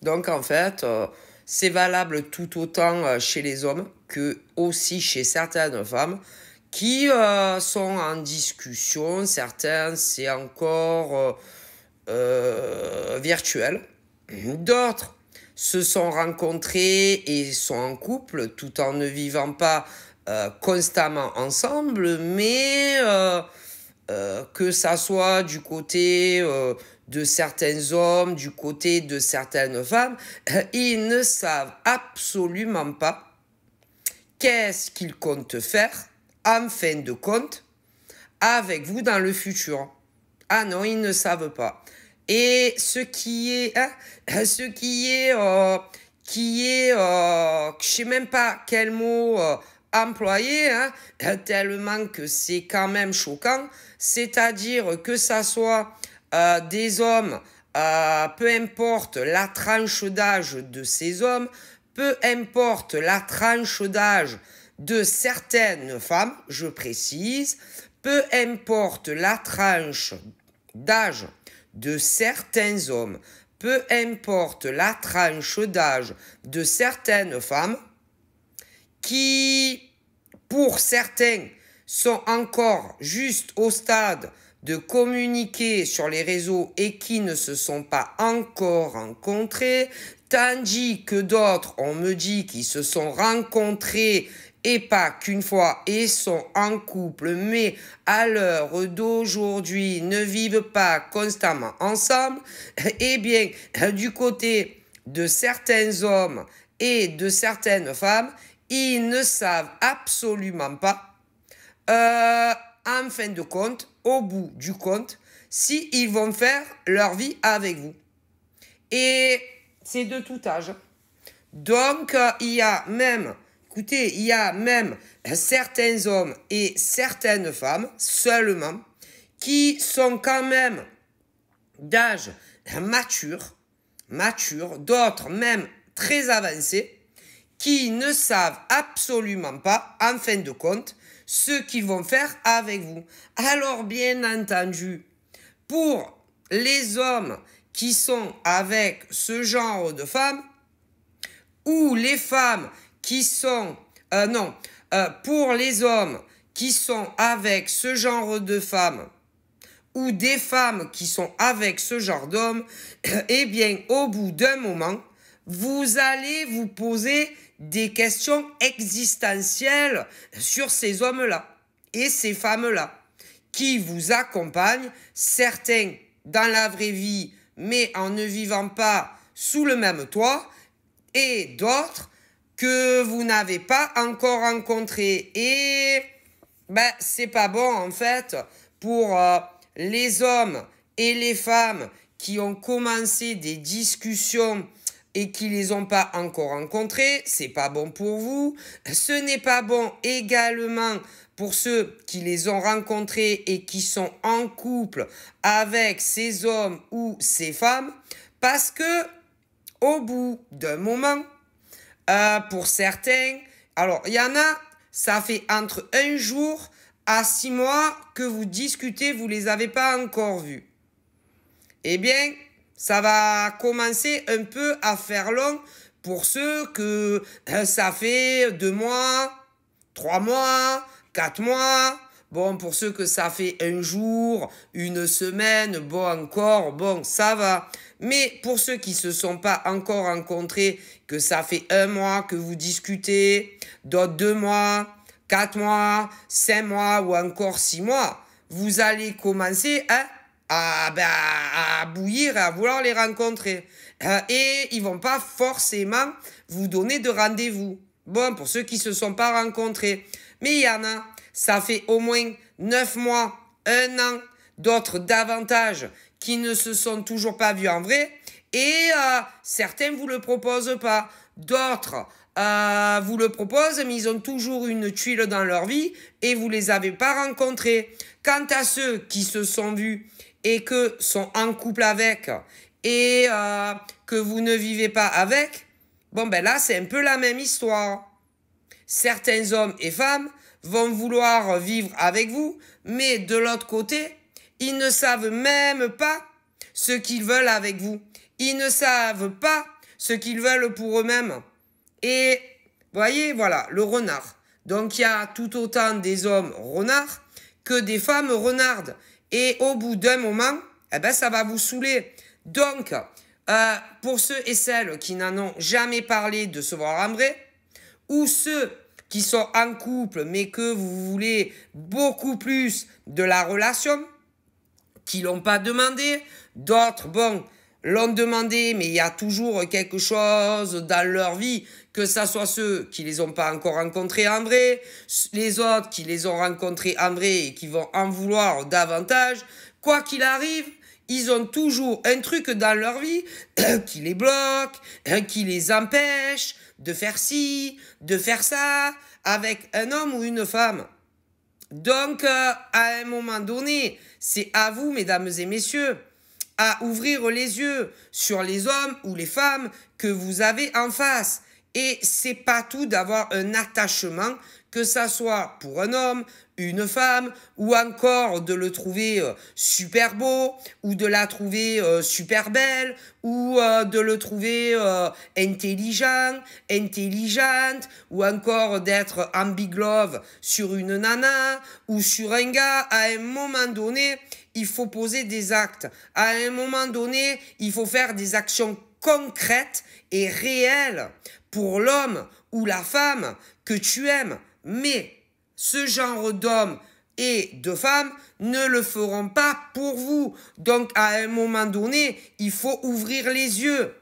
Donc en fait, c'est valable tout autant chez les hommes que aussi chez certaines femmes qui sont en discussion. Certains, c'est encore virtuel. D'autres se sont rencontrés et sont en couple tout en ne vivant pas constamment ensemble, mais que ça soit du côté de certains hommes, du côté de certaines femmes, ils ne savent absolument pas qu'est-ce qu'ils comptent faire en fin de compte avec vous dans le futur. Ah non, ils ne savent pas. Et ce qui est, je sais même pas quel mot employer, tellement que c'est quand même choquant. C'est-à-dire que ça soit des hommes, peu importe la tranche d'âge de ces hommes, peu importe la tranche d'âge de certaines femmes, je précise, peu importe la tranche d'âge de certains hommes, peu importe la tranche d'âge de certaines femmes, qui, pour certains, sont encore juste au stade de communiquer sur les réseaux et qui ne se sont pas encore rencontrés, tandis que d'autres, on me dit qu'ils se sont rencontrés et pas qu'une fois et sont en couple, mais à l'heure d'aujourd'hui ne vivent pas constamment ensemble. Eh bien, du côté de certains hommes et de certaines femmes, ils ne savent absolument pas, en fin de compte, au bout du compte, si ils vont faire leur vie avec vous. Et c'est de tout âge. Donc, il y a même certains hommes et certaines femmes seulement qui sont quand même d'âge mature, d'autres même très avancés, qui ne savent absolument pas, en fin de compte, ce qu'ils vont faire avec vous. Alors, bien entendu, pour les hommes qui sont avec ce genre de femmes, ou les femmes qui sont... pour les hommes qui sont avec ce genre de femmes, ou des femmes qui sont avec ce genre d'hommes, eh bien, au bout d'un moment, vous allez vous poser des questions existentielles sur ces hommes-là et ces femmes-là qui vous accompagnent, certains dans la vraie vie, mais en ne vivant pas sous le même toit, et d'autres que vous n'avez pas encore rencontrés. Et c'est pas bon en fait pour les hommes et les femmes qui ont commencé des discussions et qui les ont pas encore rencontrés, c'est pas bon pour vous. Ce n'est pas bon également pour ceux qui les ont rencontrés et qui sont en couple avec ces hommes ou ces femmes, parce que au bout d'un moment, pour certains, alors il y en a, ça fait entre 1 jour à 6 mois que vous discutez, vous les avez pas encore vus. Eh bien, ça va commencer un peu à faire long pour ceux que ça fait 2 mois, 3 mois, 4 mois. Bon, pour ceux que ça fait 1 jour, 1 semaine, bon encore, bon, ça va. Mais pour ceux qui se sont pas encore rencontrés, que ça fait 1 mois que vous discutez, d'autres 2 mois, 4 mois, 5 mois ou encore 6 mois, vous allez commencer à bouillir et à vouloir les rencontrer. Et ils vont pas forcément vous donner de rendez-vous. Bon, pour ceux qui se sont pas rencontrés. Mais il y en a, ça fait au moins 9 mois, 1 an, d'autres davantage qui ne se sont toujours pas vus en vrai. Et certains vous le proposent pas. D'autres vous le proposent, mais ils ont toujours une tuile dans leur vie et vous les avez pas rencontrés. Quant à ceux qui se sont vus et que sont en couple avec et que vous ne vivez pas avec, bon ben là c'est un peu la même histoire. Certains hommes et femmes vont vouloir vivre avec vous, mais de l'autre côté, ils ne savent même pas ce qu'ils veulent avec vous. Ils ne savent pas ce qu'ils veulent pour eux-mêmes. Et, voyez, voilà, le renard. Donc, il y a tout autant des hommes renards que des femmes renardes. Et au bout d'un moment, eh ben, ça va vous saouler. Donc, pour ceux et celles qui n'en ont jamais parlé de se voir en vrai, ou ceux qui sont en couple mais que vous voulez beaucoup plus de la relation, qui l'ont pas demandé, d'autres, bon, l'ont demandé, mais il y a toujours quelque chose dans leur vie, que ça soit ceux qui les ont pas encore rencontrés en vrai, les autres qui les ont rencontrés en vrai et qui vont en vouloir davantage. Quoi qu'il arrive, ils ont toujours un truc dans leur vie qui les bloque, qui les empêche de faire ci, de faire ça, avec un homme ou une femme. Donc, à un moment donné, c'est à vous, mesdames et messieurs, à ouvrir les yeux sur les hommes ou les femmes que vous avez en face. Et c'est pas tout d'avoir un attachement, que ça soit pour un homme, une femme, ou encore de le trouver super beau, ou de la trouver super belle, ou de le trouver intelligent, intelligente, ou encore d'être en big love sur une nana, ou sur un gars. À un moment donné, il faut poser des actes. À un moment donné, il faut faire des actions concrètes et réelles pour l'homme ou la femme que tu aimes. Mais ce genre d'hommes et de femmes ne le feront pas pour vous. Donc, à un moment donné, il faut ouvrir les yeux.